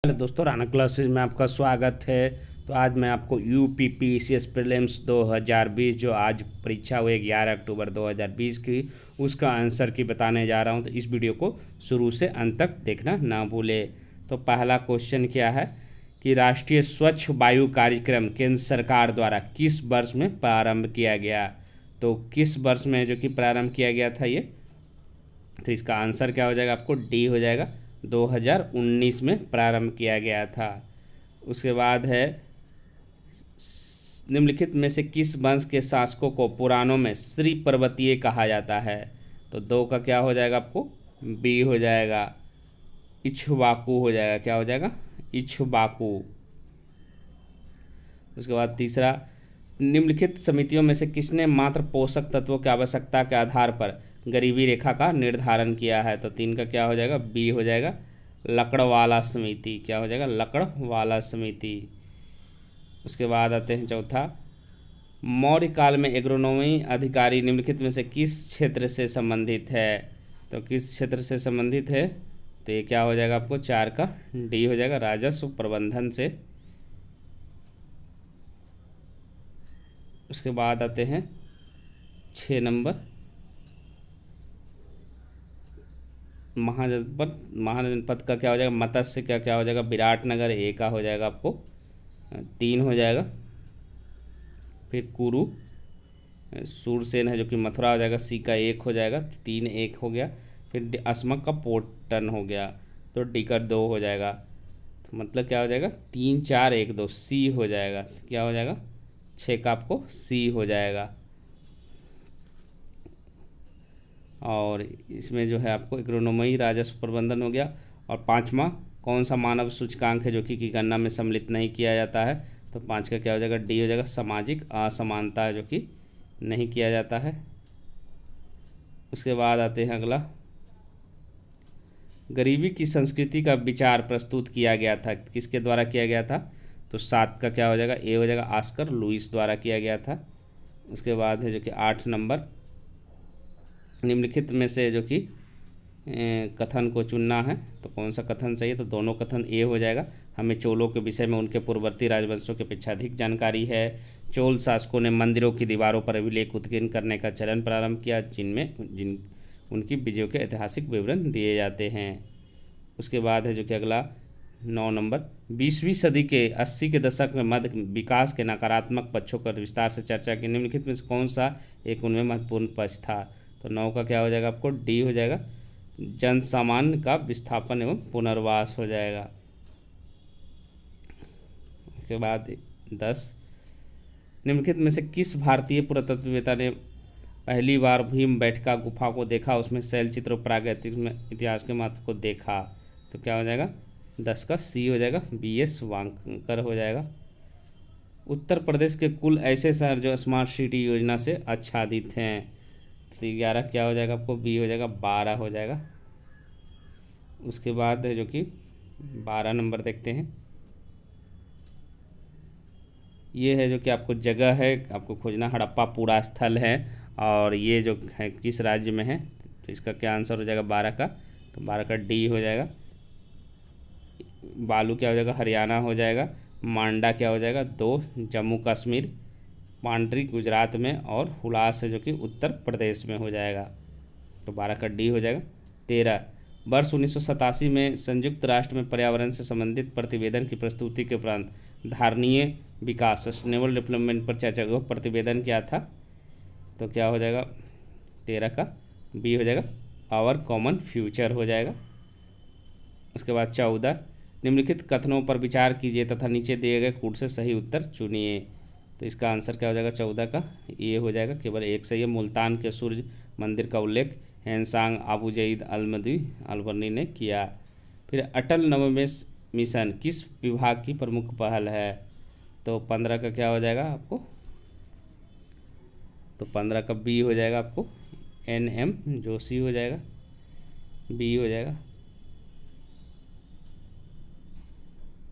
Hello दोस्तों, Rana classes में आपका स्वागत है। तो आज मैं आपको यूपीपीसीएस प्रीलिम्स 2020 जो आज परीक्षा हुई 11 अक्टूबर 2020 की, उसका आंसर की बताने जा रहा हूं। तो इस वीडियो को शुरू से अंत तक देखना ना भूले। तो पहला क्वेश्चन क्या है कि राष्ट्रीय स्वच्छ वायु कार्यक्रम केंद्र सरकार द्वारा किस वर्ष में प्रारंभ किया गया। तो किस वर्ष में जो कि प्रारंभ किया गया था ये, तो इसका आंसर क्या हो जाएगा, आपको डी हो जाएगा। 2019 में प्रारंभ किया गया था। उसके बाद है निम्नलिखित में से किस वंश के शासकों को पुराणों में श्री पर्वतीय कहा जाता है। तो दो का क्या हो जाएगा, आपको बी हो जाएगा, इक्ष्वाकु हो जाएगा। क्या हो जाएगा, इक्ष्वाकु। उसके बाद तीसरा, निम्नलिखित समितियों में से किसने मात्र पोषक तत्वों की आवश्यकता के आधार पर गरीबी रेखा का निर्धारण किया है। तो तीन का क्या हो जाएगा, बी हो जाएगा, लकड़वाला समिति। क्या हो जाएगा, लकड़वाला समिति। उसके बाद आते हैं चौथा, मौर्य काल में एग्रोनॉमी अधिकारी निम्नलिखित में से किस क्षेत्र से संबंधित है। तो किस क्षेत्र से संबंधित है, तो ये क्या हो जाएगा, आपको चार का डी हो जाएगा, राजस्व प्रबंधन से। उसके बाद आते हैं 6 नंबर, महाजनपद का क्या हो जाएगा, मत्स्य का क्या हो जाएगा, विराटनगर। ए का हो जाएगा आपको 3 हो जाएगा। फिर कुरु सूरसेन है जो कि मथुरा हो जाएगा, सी का 1 हो जाएगा, 3 1 हो गया। फिर असमक का पोटन हो गया, तो डी का 2 हो जाएगा। तो मतलब क्या हो जाएगा, 3 4 1 2 सी हो जाएगा। क्या हो जाएगा, 6 का आपको सी हो जाएगा। और इसमें जो है आपको एग्रोनॉमी राजस्व प्रबंधन हो गया। और पाँचवा, कौन सा मानव सूचकांक है जो कि गणना में सम्मिलित नहीं किया जाता है। तो 5 का क्या हो जाएगा, डी हो जाएगा, सामाजिक असमानता है जो कि नहीं किया जाता है। उसके बाद आते हैं अगला, गरीबी की संस्कृति का विचार प्रस्तुत किया गया था, किसके द्वारा किया गया था। तो 7 का क्या हो जाएगा, ए हो जाएगा, ऑस्कर लुईस द्वारा किया गया था। उसके बाद है जो कि 8 नंबर, निम्नलिखित में से जो कि कथन को चुनना है। तो कौन सा कथन सही है, तो दोनों कथन ए हो जाएगा। हमें चोलों के विषय में उनके पूर्ववर्ती राजवंशों की अपेक्षा अधिक जानकारी है। चोल शासकों ने मंदिरों की दीवारों पर अभिलेख उत्कीर्ण करने का चलन प्रारंभ किया, जिन उनकी विजयों के ऐतिहासिक विवरण दिए जाते हैं। उसके बाद है जो कि अगला 9 नंबर, 20वीं सदी के 80 के दशक में मध्य विकास के नकारात्मक पक्षों पर विस्तार से चर्चा की, निम्नलिखित में से कौन सा एक उनमें महत्वपूर्ण पक्ष था। तो 9 का क्या हो जाएगा, आपको डी हो जाएगा, जन सामान्य का विस्थापन एवं पुनर्वास हो जाएगा। उसके बाद 10, निम्नलिखित में से किस भारतीय पुरातत्ववेत्ता ने पहली बार भीमबेटका गुफा को देखा, उसमें शैलचित्र और प्रागैतिहासिक इतिहास के महत्व को देखा। तो क्या हो जाएगा, 10 का सी हो जाएगा, BS वांकर हो जाएगा। उत्तर प्रदेश के कुल ऐसे शहर जो स्मार्ट सिटी योजना से आच्छादित हैं। तो 11 क्या हो जाएगा, आपको बी हो जाएगा, 12 हो जाएगा। उसके बाद है जो कि 12 नंबर देखते हैं, ये है जो कि आपको जगह है, आपको खोजना, हड़प्पा पूरा स्थल है। और ये जो है किस राज्य में है, तो इसका क्या आंसर हो जाएगा, 12 का। तो 12 का डी हो जाएगा। बालू क्या हो जाएगा, हरियाणा हो जाएगा। मांडा क्या हो जाएगा, 2 जम्मू कश्मीर। पांड्री गुजरात में, और हुलास है जो कि उत्तर प्रदेश में हो जाएगा। तो 12 का डी हो जाएगा। 13, वर्ष 1987 में संयुक्त राष्ट्र में पर्यावरण से संबंधित प्रतिवेदन की प्रस्तुति के उपरांत धारणीय विकास सस्टेनेबल डेवलपमेंट पर चर्चा हुआ प्रतिवेदन क्या था। तो क्या हो जाएगा, 13 का बी हो जाएगा, आवर कॉमन फ्यूचर हो जाएगा। उसके बाद 14, निम्नलिखित कथनों पर विचार कीजिए तथा नीचे दिए गए कूट से सही उत्तर चुनिए। तो इसका आंसर क्या हो जाएगा, 14 का ये हो जाएगा, केवल एक सही है। मुल्तान के सूर्य मंदिर का उल्लेख हैंसांग अबू जईद अलवर्नी ने किया। फिर अटल नवोन्मेष मिशन किस विभाग की प्रमुख पहल है। तो 15 का क्या हो जाएगा आपको, तो 15 का बी हो जाएगा, आपको NM जोशी हो जाएगा, बी हो जाएगा।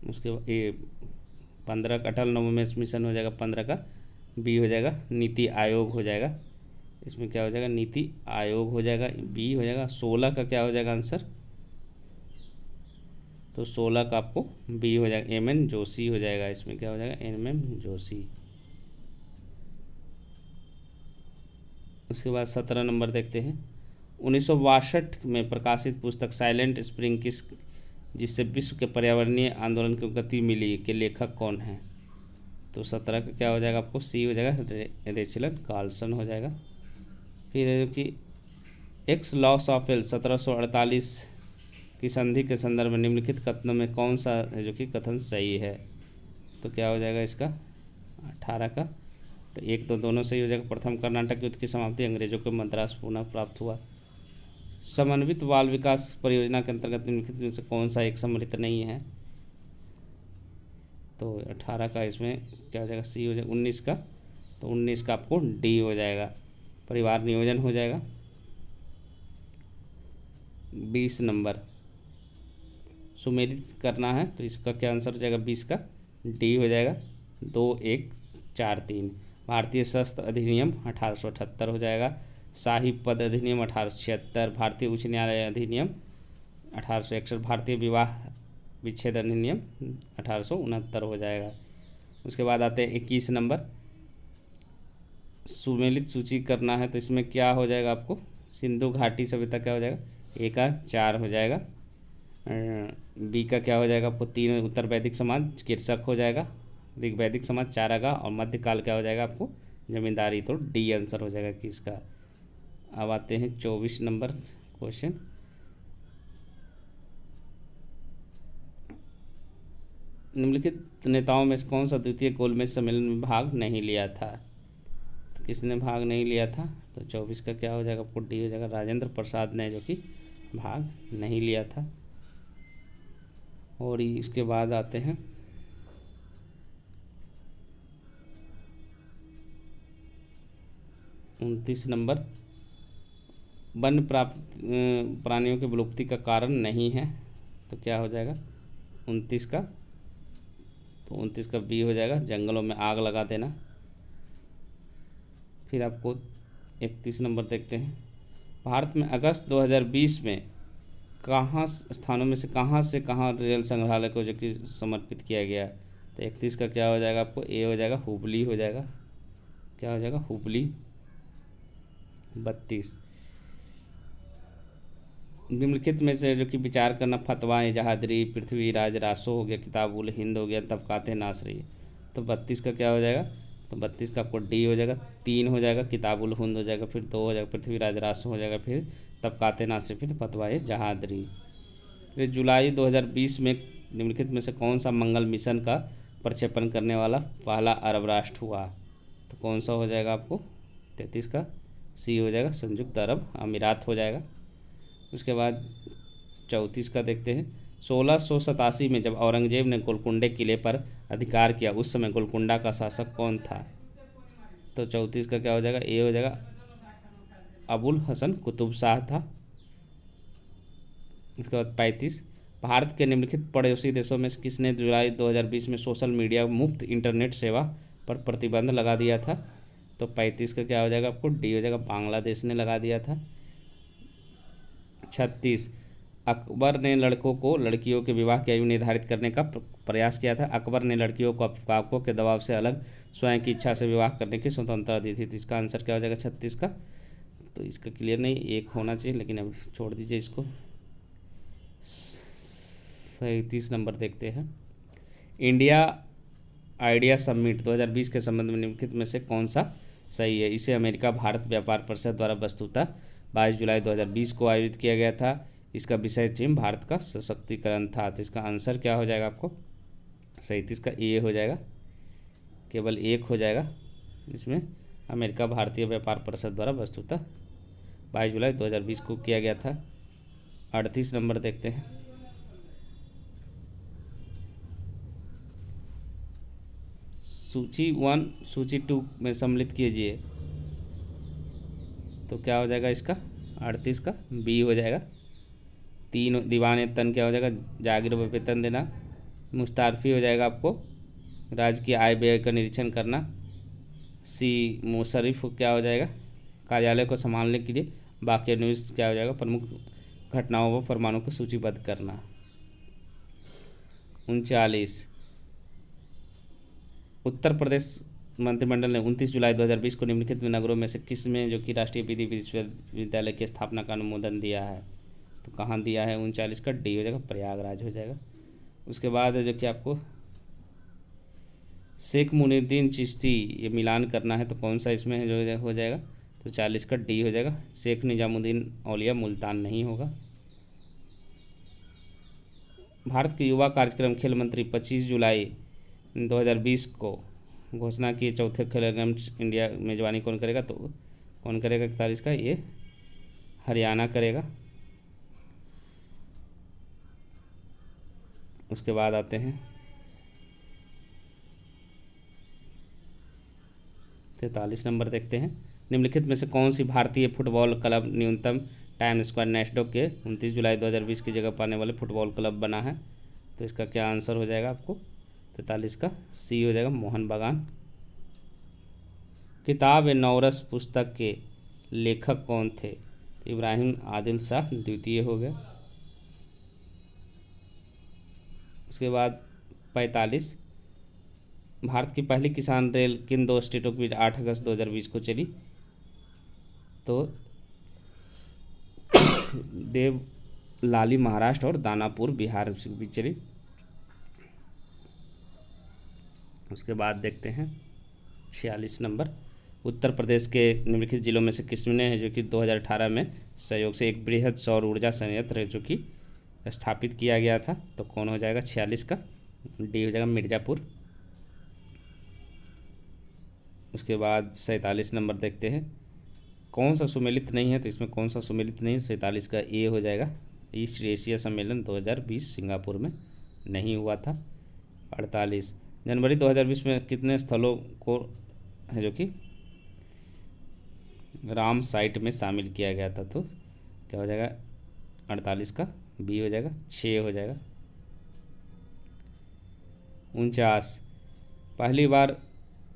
उसके बाद ये 15 का अटल नवोन्मेष मिशन हो जाएगा, 15 का बी हो जाएगा, नीति आयोग हो जाएगा। इसमें क्या हो जाएगा, नीति आयोग हो जाएगा, बी हो जाएगा। 16 का क्या हो जाएगा आंसर, तो 16 का आपको बी हो जाएगा, एम एन जोशी हो जाएगा। इसमें क्या हो जाएगा, एम जोशी। उसके बाद 17 नंबर देखते हैं। 1962 में प्रकाशित पुस्तक साइलेंट स्प्रिंग जिससे विश्व के पर्यावरणीय आंदोलन को गति मिली के लेखक कौन है? तो 17 का क्या हो जाएगा आपको, सी हो जाएगा, रेचलन कार्लसन हो जाएगा। फिर है कि एक्स लॉस ऑफ वेल्स 1748 की संधि के संदर्भ में निम्नलिखित कथनों में कौन सा है जो कि कथन सही है? तो क्या हो जाएगा इसका 18 का, तो एक तो दोनों सही हो जाएगा। प्रथम कर्नाटक युद्ध की समाप्ति अंग्रेजों को मद्रास पुनः प्राप्त हुआ। समन्वित बाल विकास परियोजना के अंतर्गत निम्नलिखित में से कौन सा एक सम्मिलित नहीं है? तो 18 का इसमें क्या हो जाएगा, सी हो जाएगा। 19 का, तो 19 का आपको डी हो जाएगा, परिवार नियोजन हो जाएगा। 20 नंबर सुमेलित करना है, तो इसका क्या आंसर हो जाएगा, 20 का डी हो जाएगा। 2143 भारतीय शस्त्र अधिनियम 1878 हो जाएगा। शाही पद अधिनियम 1876, भारतीय उच्च न्यायालय अधिनियम 1861, भारतीय विवाह विच्छेद अधिनियम 1869 हो जाएगा। उसके बाद आते हैं 21 नंबर, सुमेलित सूची करना है, तो इसमें क्या हो जाएगा आपको, सिंधु घाटी सभ्यता क्या हो जाएगा, ए का 4 हो जाएगा। बी का क्या हो जाएगा आपको 3, उत्तर वैदिक समाज चिकित्सक हो जाएगा। ऋग्वैदिक समाज 4 आगा, और मध्यकाल क्या हो जाएगा आपको, जमींदारी, तो डी आंसर हो जाएगा कि इसका। अब आते हैं 24 नंबर क्वेश्चन। निम्नलिखित नेताओं में से कौन सा द्वितीय गोलमेज सम्मेलन में भाग नहीं लिया था? तो किसने भाग नहीं लिया था? तो 24 का क्या हो जाएगा आपको, डी हो जाएगा, राजेंद्र प्रसाद ने जो कि भाग नहीं लिया था। और इसके बाद आते हैं 29 नंबर, वन्य प्राणियों की विलुप्ति का कारण नहीं है, तो क्या हो जाएगा 29 का, तो 29 का बी हो जाएगा, जंगलों में आग लगा देना। फिर आपको 31 नंबर देखते हैं। भारत में अगस्त 2020 में कहाँ स्थानों में से कहाँ रेल संग्रहालय को जो कि समर्पित किया गया? तो 31 का क्या हो जाएगा आपको, ए हो जाएगा, हुबली हो जाएगा। क्या हो जाएगा, हुबली। 32 निम्नलिखित में से जो कि विचार करना, फतवा जहादरी, पृथ्वीराज रासो हो गया, किताबुल हिंद हो गया, तबकाते नासरी। तो 32 का क्या हो जाएगा, तो 32 का आपको डी हो जाएगा, 3 हो जाएगा, किताबुल हिंद हो जाएगा, फिर 2 हो जाएगा, पृथ्वीराज रासो हो जाएगा, फिर तबकाते नासरी, फिर फतवा जहादरी। फिर जुलाई 2020 में निम्नलिखित में से कौन सा मंगल मिशन का प्रक्षेपण करने वाला पहला अरब राष्ट्र हुआ? तो कौन सा हो जाएगा आपको, 33 का सी हो जाएगा, संयुक्त अरब अमीरात हो जाएगा। उसके बाद 34 का देखते हैं। 1687 में जब औरंगजेब ने गोलकुंडे किले पर अधिकार किया, उस समय गोलकुंडा का शासक कौन था? तो 34 का क्या हो जाएगा, ए हो जाएगा, अबुल हसन कुतुब शाह था। उसके बाद 35, भारत के निम्नलिखित पड़ोसी देशों में किसने जुलाई 2020 में सोशल मीडिया मुक्त इंटरनेट सेवा पर प्रतिबंध लगा दिया था? तो 35 का क्या हो जाएगा आपको, डी हो जाएगा, बांग्लादेश ने लगा दिया था। 36, अकबर ने लड़कों को लड़कियों के विवाह की आयु निर्धारित करने का प्रयास किया था। अकबर ने लड़कियों को अभिभावकों के दबाव से अलग स्वयं की इच्छा से विवाह करने की स्वतंत्रता दी थी। तो इसका आंसर क्या हो जाएगा 36 का, तो इसका क्लियर नहीं, एक होना चाहिए, लेकिन अब छोड़ दीजिए इसको। 37 नंबर देखते हैं। इंडिया आइडिया समिट 2020 के संबंध में निम्नलिखित में से कौन सा सही है? इसे अमेरिका भारत व्यापार परिषद द्वारा वस्तुतः 22 जुलाई 2020 को आयोजित किया गया था। इसका विषय थीम भारत का सशक्तिकरण था। तो इसका आंसर क्या हो जाएगा आपको, 37 का ए हो जाएगा, केवल एक हो जाएगा इसमें। अमेरिका भारतीय व्यापार परिषद द्वारा वस्तुतः 22 जुलाई 2020 को किया गया था। 38 नंबर देखते हैं। सूची 1 सूची 2 में सम्मिलित कीजिए, तो क्या हो जाएगा इसका 38 का बी हो जाएगा। 3 दीवान तन क्या हो जाएगा, जागीर व वेतन देना। मुस्तारफी हो जाएगा आपको राज्य की आय व्यय का निरीक्षण करना। सी मुशर्रिफ क्या हो जाएगा, कार्यालय को संभालने के लिए। बाकी न्यूज़ क्या हो जाएगा, प्रमुख घटनाओं व फरमानों को सूचीबद्ध करना। 39। उत्तर प्रदेश मंत्रिमंडल ने 29 जुलाई 2020 को निम्नलिखित में नगरों में से किस में जो कि राष्ट्रीय विधि विश्वविद्यालय की स्थापना का अनुमोदन दिया है? तो कहाँ दिया है? 39 का डी हो जाएगा, प्रयागराज हो जाएगा। उसके बाद जो कि आपको शेख मुनीद्दीन चिश्ती ये मिलान करना है, तो कौन सा इसमें जो हो जाएगा? तो 40 का डी हो जाएगा, शेख निजामुद्दीन औलिया मुल्तान नहीं होगा। भारत के युवा कार्यक्रम खेल मंत्री 25 जुलाई 2020 को घोषणा की चौथे खेलो गेम्स इंडिया मेजबानी कौन करेगा? तो कौन करेगा 41 का? ये हरियाणा करेगा। उसके बाद आते हैं 43 नंबर, देखते हैं निम्नलिखित में से कौन सी भारतीय फुटबॉल क्लब न्यूनतम टाइम स्क्वायर नेशडो के 29 जुलाई 2020 की जगह पाने वाले फुटबॉल क्लब बना है? तो इसका क्या आंसर हो जाएगा आपको? 43 का सी हो जाएगा, मोहन बागान। किताब ए नौरस पुस्तक के लेखक कौन थे? तो इब्राहिम आदिल शाह द्वितीय हो गया। उसके बाद 45, भारत की पहली किसान रेल किन दो स्टेटों के बीच 8 अगस्त 2020 को चली? तो देवलाली महाराष्ट्र और दानापुर बिहार के बीच चली। उसके बाद देखते हैं 46 नंबर, उत्तर प्रदेश के निम्नलिखित जिलों में से किसने है जो कि 2018 में सहयोग से एक बृहद सौर ऊर्जा संयंत्र है जो कि स्थापित किया गया था? तो कौन हो जाएगा? 46 का डी हो जाएगा, मिर्ज़ापुर। उसके बाद 47 नंबर देखते हैं, कौन सा सुमेलित नहीं है? तो इसमें कौन सा सुमेलित नहीं है? 47 का ए हो जाएगा, ईस्ट एशिया सम्मेलन 2020 सिंगापुर में नहीं हुआ था। 48, जनवरी 2020 में कितने स्थलों को है जो कि राम साइट में शामिल किया गया था? तो क्या हो जाएगा? 48 का बी हो जाएगा, 6 हो जाएगा। 49, पहली बार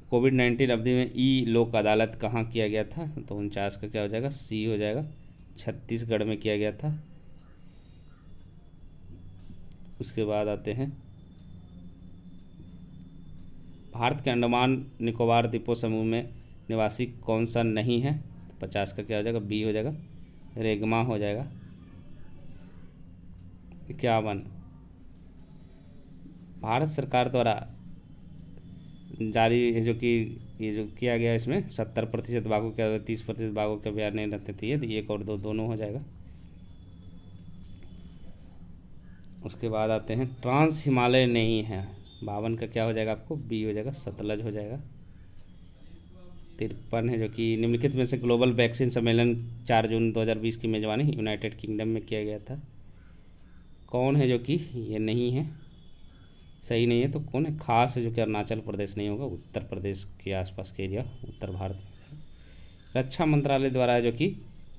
कोविड-19 अवधि में ई लोक अदालत कहाँ किया गया था? तो 49 का क्या हो जाएगा? सी हो जाएगा, छत्तीसगढ़ में किया गया था। उसके बाद आते हैं भारत के अंडमान निकोबार द्वीपों समूह में निवासी कौन सा नहीं है? तो 50 का क्या हो जाएगा? बी हो जाएगा, रेगमा हो जाएगा। 51, भारत सरकार द्वारा जारी है जो कि ये जो किया गया इसमें 70% बाघों के 30% बाघों के अभ्यारण्य रहते थे, तो एक और दो दोनों हो जाएगा। उसके बाद आते हैं ट्रांस हिमालय नहीं है, 52 का क्या हो जाएगा आपको? बी हो जाएगा, सतलज हो जाएगा। 53 है जो कि निम्नलिखित में से ग्लोबल वैक्सीन सम्मेलन 4 जून 2020 की मेजबानी यूनाइटेड किंगडम में किया गया था? कौन है जो कि ये नहीं है, सही नहीं है? तो कौन है? खास है जो कि अरुणाचल प्रदेश नहीं होगा, उत्तर प्रदेश के आसपास के एरिया उत्तर भारत में। रक्षा मंत्रालय द्वारा जो कि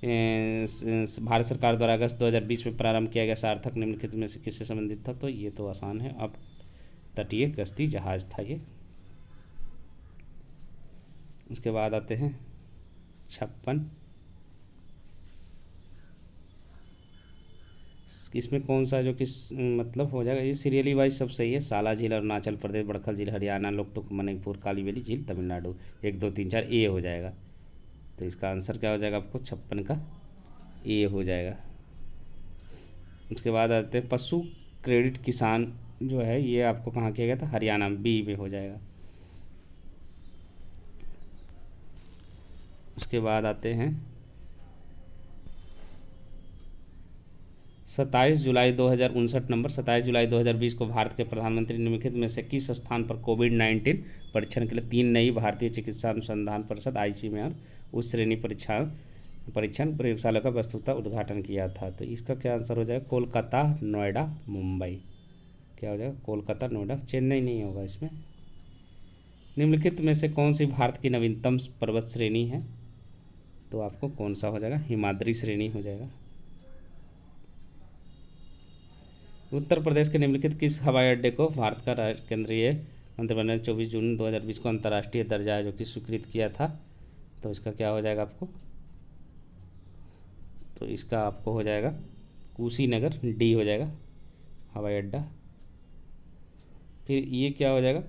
भारत सरकार द्वारा अगस्त 2020 में प्रारंभ किया गया सार्थक निम्नलिखित में से किससे संबंधित था? तो ये तो आसान है, अब तटीय गश्ती जहाज था ये। उसके बाद आते हैं 56, इसमें कौन सा जो कि मतलब हो जाएगा? ये सीरियली वाइज सब सही है, साला झील अरुणाचल प्रदेश, बड़खल झील हरियाणा, लोकटुक मणिपुर, कालीबेली झील तमिलनाडु, 1 2 3 4 ए हो जाएगा। तो इसका आंसर क्या हो जाएगा आपको? 56 का ए हो जाएगा। उसके बाद आते हैं पशु क्रेडिट किसान जो है ये आपको कहाँ किया गया था? हरियाणा, बी में हो जाएगा। उसके बाद आते हैं 27 जुलाई 2059 नंबर, 27 जुलाई 2020 को भारत के प्रधानमंत्री निम्नलिखित में से किस स्थान पर कोविड-19 परीक्षण के लिए 3 नई भारतीय चिकित्सा अनुसंधान परिषद आईसीएमआर उच्च श्रेणी परीक्षण प्रयोगशाला का वस्तुतः उद्घाटन किया था? तो इसका क्या आंसर हो जाएगा? कोलकाता, नोएडा, मुंबई। क्या हो जाएगा? कोलकाता, नोएडा, चेन्नई नहीं होगा इसमें। निम्नलिखित में से कौन सी भारत की नवीनतम पर्वत श्रेणी है? तो आपको कौन सा हो जाएगा? हिमाद्री श्रेणी हो जाएगा। उत्तर प्रदेश के निम्नलिखित किस हवाई अड्डे को भारत का केंद्रीय मंत्रिमंडल ने 24 जून 2020 को अंतर्राष्ट्रीय दर्जा जो कि स्वीकृत किया था? तो इसका क्या हो जाएगा आपको? तो इसका आपको हो जाएगा कुशीनगर, डी हो जाएगा हवाई अड्डा। फिर ये क्या हो जाएगा,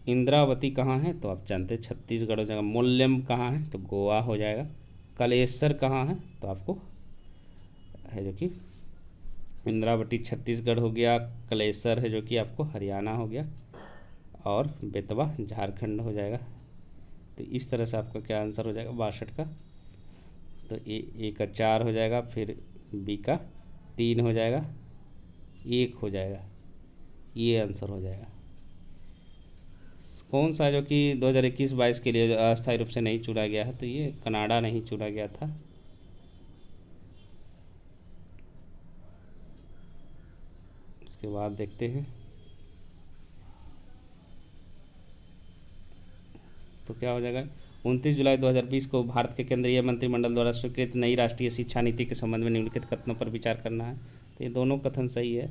इंद्रावती कहाँ है तो आप जानते हैं छत्तीसगढ़ हो जाएगा। मूल्यम कहाँ है तो गोवा हो जाएगा। कलेसर कहाँ है तो आपको है जो कि इंद्रावती छत्तीसगढ़ हो गया, कलेसर है जो कि आपको हरियाणा हो गया, और बेतवा झारखंड हो जाएगा। तो इस तरह से आपका क्या आंसर हो जाएगा 62 का। तो ए का 4 हो जाएगा, फिर बी का 3 हो जाएगा, 1 हो जाएगा, ये आंसर हो जाएगा। कौन सा जो कि 2021-22 के लिए अस्थायी रूप से नहीं चुना गया है, तो ये कनाडा नहीं चुना गया था। उसके बाद देखते हैं तो क्या हो जाएगा। 29 जुलाई 2020 को भारत के केंद्रीय मंत्रिमंडल द्वारा स्वीकृत नई राष्ट्रीय शिक्षा नीति के संबंध में निम्नलिखित कथनों पर विचार करना है। तो ये दोनों कथन सही है,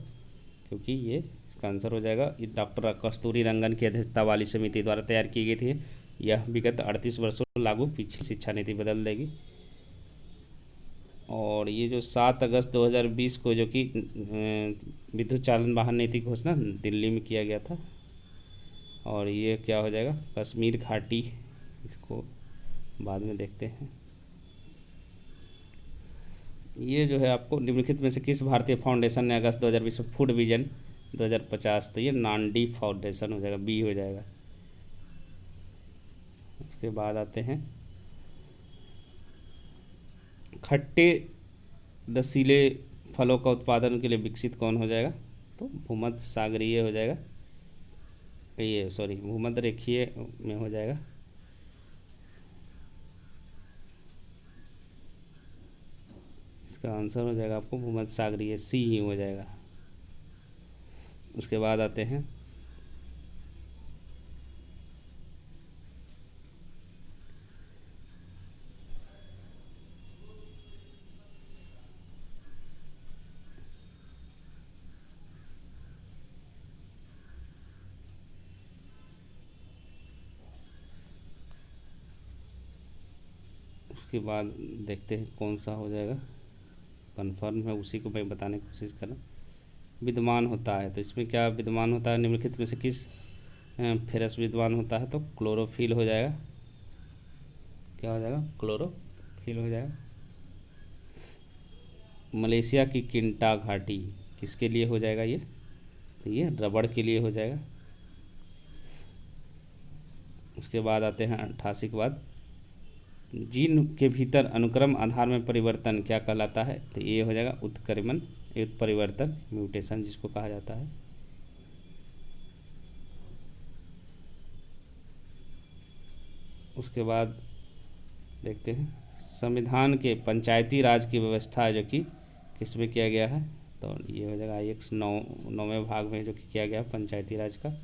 क्योंकि ये इसका आंसर हो जाएगा। ये डॉक्टर कस्तूरी रंगन की अध्यक्षता वाली समिति द्वारा तैयार की गई थी। यह विगत 38 वर्षों लागू पिछली शिक्षा नीति बदल देगी। और ये जो 7 अगस्त 2020 को जो कि विद्युत चालन वाहन नीति की घोषणा दिल्ली में किया गया था। और ये क्या हो जाएगा, कश्मीर घाटी, इसको बाद में देखते हैं। ये जो है आपको निम्नलिखित में से किस भारतीय फाउंडेशन ने अगस्त 2020 में फूड विजन 2050, तो ये नांडी फाउंडेशन हो जाएगा, बी हो जाएगा। उसके बाद आते हैं खट्टे रसीले फलों का उत्पादन के लिए विकसित कौन हो जाएगा, तो भूमध्य सागरीय हो जाएगा, ये सॉरी भूमध्य रेखीय में हो जाएगा। इसका आंसर हो जाएगा आपको भूमध्य सागरीय, सी ही हो जाएगा। उसके बाद आते हैं उसके बाद देखते हैं कौन सा हो जाएगा, कन्फर्म है उसी को मैं बताने की कोशिश कर रहा हूँ। विद्यमान होता है, तो इसमें क्या विद्यमान होता है, निम्नलिखित में से किस फेरस विद्यमान होता है, तो क्लोरोफिल हो जाएगा। क्या हो जाएगा, क्लोरोफिल हो जाएगा। मलेशिया की किंटा घाटी किसके लिए हो जाएगा ये, तो ये रबड़ के लिए हो जाएगा। उसके बाद आते हैं 88 के बाद, जीन के भीतर अनुक्रम आधार में परिवर्तन क्या कहलाता है, तो ये हो जाएगा उत्क्रमण, उत्परिवर्तन, म्यूटेशन जिसको कहा जाता है। उसके बाद देखते हैं संविधान के पंचायती राज की व्यवस्था जो कि किस में किया गया है, तो ये हो जाएगा IX 9वें भाग में जो कि किया गया पंचायती राज का।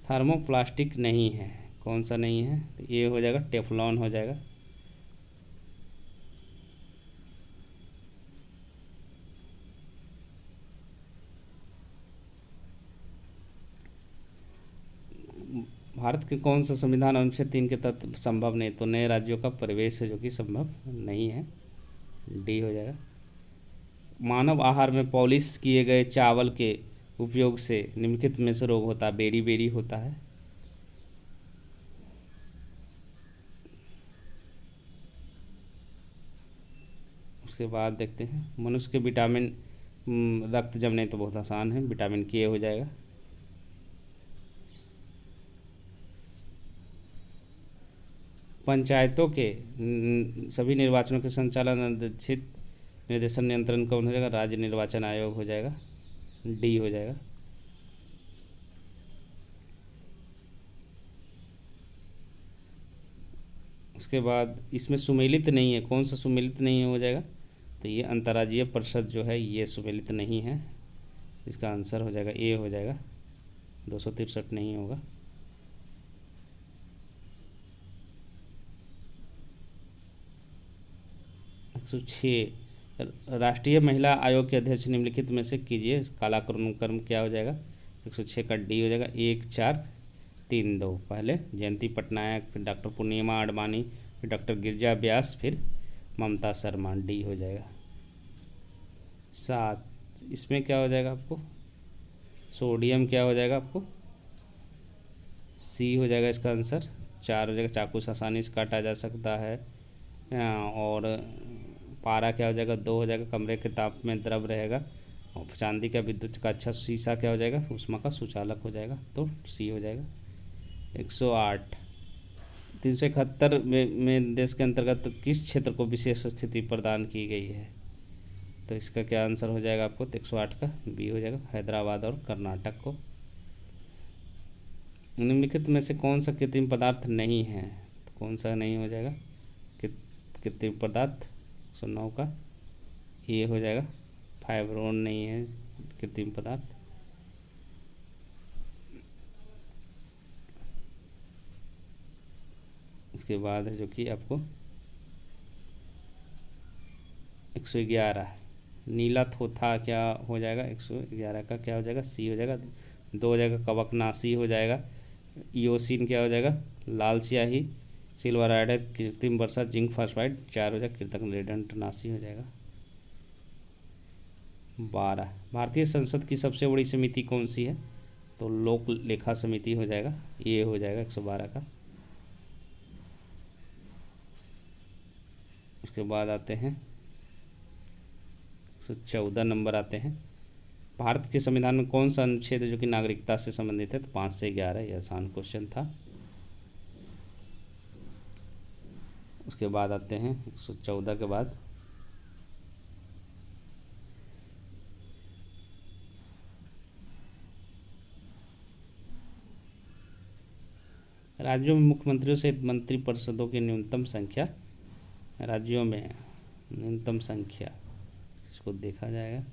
थर्मोप्लास्टिक नहीं है, कौन सा नहीं है, तो ये हो जाएगा टेफ्लॉन हो जाएगा। भारत के कौन सा संविधान अनुच्छेद 3 के तहत संभव नहीं, तो नए राज्यों का प्रवेश है जो कि संभव नहीं है, डी हो जाएगा। मानव आहार में पॉलिश किए गए चावल के उपयोग से निम्नलिखित में से रोग होता है, बेरी बेरी होता है। उसके बाद देखते हैं मनुष्य के विटामिन, रक्त जमने तो बहुत आसान है, विटामिन के हो जाएगा। पंचायतों के सभी निर्वाचनों के संचालन अध्यक्षित निर्देशन नियंत्रण कौन हो जाएगा, राज्य निर्वाचन आयोग हो जाएगा, डी हो जाएगा। उसके बाद इसमें सुमेलित नहीं है, कौन सा सुमेलित नहीं है हो जाएगा, तो ये अंतर्राज्यीय परिषद जो है ये सुमेलित नहीं है, इसका आंसर हो जाएगा ए हो जाएगा, 263 नहीं होगा। राष्ट्रीय महिला आयोग के अध्यक्ष निम्नलिखित में से कीजिए, कालाक्रम क्या हो जाएगा, 106 का डी हो जाएगा, 1 4 3 2। पहले जयंती पटनायक, फिर डॉक्टर पूर्णिमा आडवाणी, फिर डॉक्टर गिरिजा व्यास, फिर ममता शर्मा, डी हो जाएगा। 7 इसमें क्या हो जाएगा आपको, सोडियम क्या हो जाएगा आपको, सी हो जाएगा इसका आंसर। 4 हो जाएगा, चाकू से आसानी से काटा जा सकता है। और पारा क्या हो जाएगा, 2 हो जाएगा, कमरे के ताप में द्रव रहेगा। और चांदी का विद्युत का अच्छा शीशा क्या हो जाएगा, ऊष्मा का सुचालक हो जाएगा, तो सी हो जाएगा। 108 371 में देश के अंतर्गत किस क्षेत्र को विशेष स्थिति प्रदान की गई है, तो इसका क्या आंसर हो जाएगा आपको, तो 108 का बी हो जाएगा, हैदराबाद और कर्नाटक को। निम्नलिखित में से कौन सा कृत्रिम पदार्थ नहीं है, तो कौन सा नहीं हो जाएगा कृत्रिम पदार्थ, 109 का ये हो जाएगा, फाइब्रोन नहीं है कृत्रिम पदार्थ। उसके बाद है जो कि आपको 111 नीला थोथा क्या हो जाएगा, 111 का क्या हो जाएगा, सी हो जाएगा। 2 हो जाएगा, कवकनाशी हो जाएगा। ईओसिन क्या हो जाएगा, लाल स्याही। सिल्वर आयोडाइड, कृत्रिम वर्षा, जिंक फॉस्फाइड। 4 हो जाएगा, कृतक रेडंटनाशी हो जाएगा। 12 भारतीय संसद की सबसे बड़ी समिति कौन सी है, तो लोक लेखा समिति हो जाएगा, ये हो जाएगा 112 का। उसके बाद आते हैं 114 नंबर आते हैं, भारत के संविधान में कौन सा अनुच्छेद है जो कि नागरिकता से संबंधित है, तो 5 से 11, यह आसान क्वेश्चन था। उसके बाद आते हैं 114 के बाद राज्यों में मुख्यमंत्रियों सहित मंत्रिपरिषदों की न्यूनतम संख्या, राज्यों में न्यूनतम संख्या, इसको देखा जाएगा।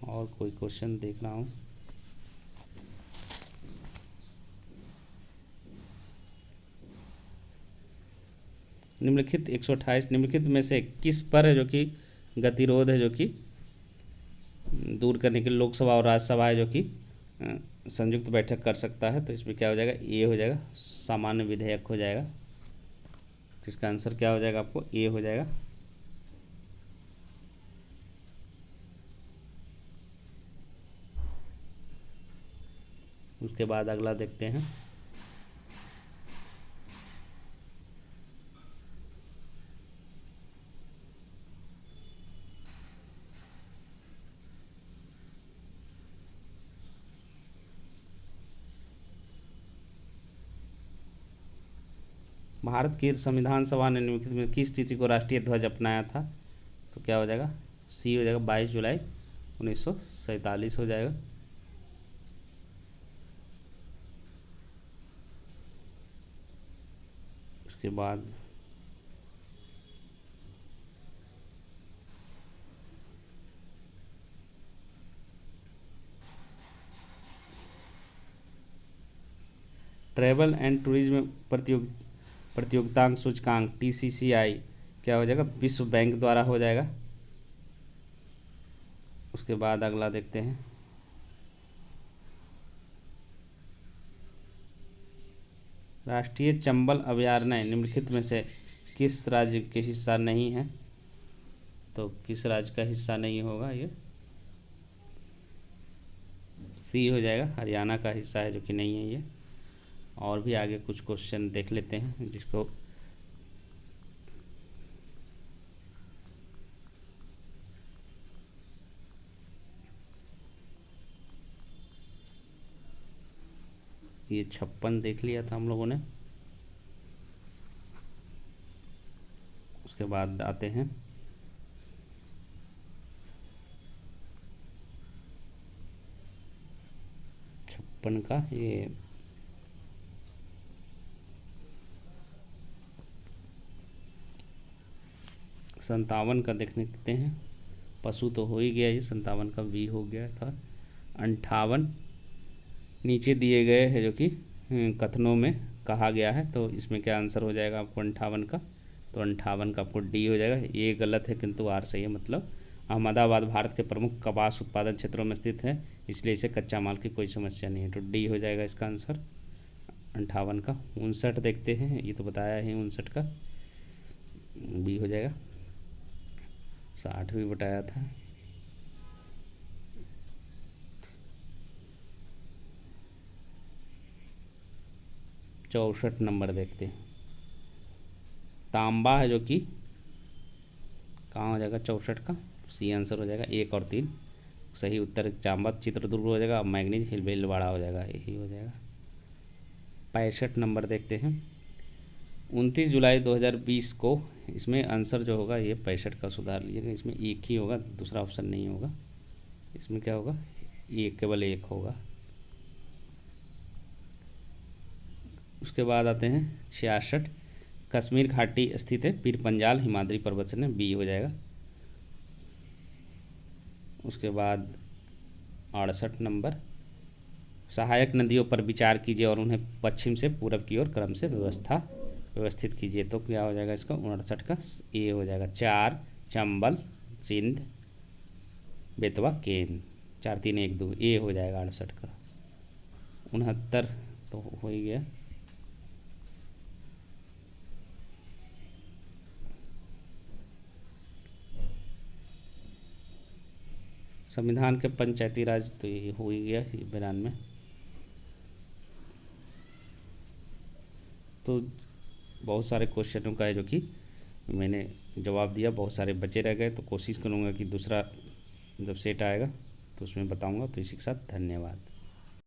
और कोई क्वेश्चन देख रहा हूँ, निम्नलिखित 128 निम्नलिखित में से किस पर है जो कि गतिरोध है जो कि दूर करने के लिए लोकसभा और राज्यसभा है जो कि संयुक्त बैठक कर सकता है, तो इसमें क्या हो जाएगा, ये हो जाएगा, सामान्य विधेयक हो जाएगा। तो इसका आंसर क्या हो जाएगा आपको, ए हो जाएगा। उसके बाद अगला देखते हैं, भारत की संविधान सभा ने निम्नलिखित में किस तिथि को राष्ट्रीय ध्वज अपनाया था, तो क्या हो जाएगा, सी हो जाएगा, 22 जुलाई 1947 हो जाएगा। उसके बाद ट्रैवल एंड टूरिज्म प्रतियोगितांक सूचकांक TCCI क्या हो जाएगा, विश्व बैंक द्वारा हो जाएगा। उसके बाद अगला देखते हैं, राष्ट्रीय चंबल अभयारण्य निम्नलिखित में से किस राज्य के हिस्सा नहीं है, तो किस राज्य का हिस्सा नहीं होगा, ये सी हो जाएगा, हरियाणा का हिस्सा है जो कि नहीं है ये। और भी आगे कुछ क्वेश्चन देख लेते हैं जिसको ये 56 देख लिया था हम लोगों ने। उसके बाद आते हैं छप्पन का ये संतावन का देखते हैं, पशु तो हो ही गया, ये 57 का भी हो गया था। 58 नीचे दिए गए हैं जो कि कथनों में कहा गया है, तो इसमें क्या आंसर हो जाएगा आपको 58 का, तो 58 का आपको डी हो जाएगा। ये गलत है किंतु आर सही है, मतलब अहमदाबाद भारत के प्रमुख कपास उत्पादन क्षेत्रों में स्थित है, इसलिए इसे कच्चा माल की कोई समस्या नहीं है, तो डी हो जाएगा इसका आंसर 58 का। 59 देखते हैं, ये तो बताया है 59 का, बी हो जाएगा। 60 भी बताया था। 64 नंबर देखते हैं। तांबा है जो कि कहाँ हो जाएगा 64 का, सी आंसर हो जाएगा 1 और 3 सही उत्तर। तांबा चित्रदुर्ग हो जाएगा, मैग्नीज भीलवाड़ा हो जाएगा, यही हो जाएगा। 65 नंबर देखते हैं। 29 जुलाई 2020 को, इसमें आंसर जो होगा ये 65 का सुधार लीजिएगा, इसमें एक ही होगा, दूसरा ऑप्शन नहीं होगा। इसमें क्या होगा, ये केवल एक होगा। उसके बाद आते हैं 66, कश्मीर घाटी स्थित है, पीर पंजाल हिमाद्री पर्वत से, बी हो जाएगा। उसके बाद 68 नंबर, सहायक नदियों पर विचार कीजिए और उन्हें पश्चिम से पूरब की ओर क्रम से व्यवस्थित कीजिए। तो क्या हो जाएगा इसका 59 का, ए हो जाएगा। 4 चंबल, सिंध, बेतवा, केन, 4 3 1 2, ए हो जाएगा 68 का। 69 तो हो ही गया। संविधान के पंचायती राज तो ये हो ही गया 92। तो बहुत सारे क्वेश्चनों का है जो कि मैंने जवाब दिया, बहुत सारे बचे रह गए, तो कोशिश करूँगा कि दूसरा जब सेट आएगा तो उसमें बताऊँगा। तो इसी के साथ धन्यवाद।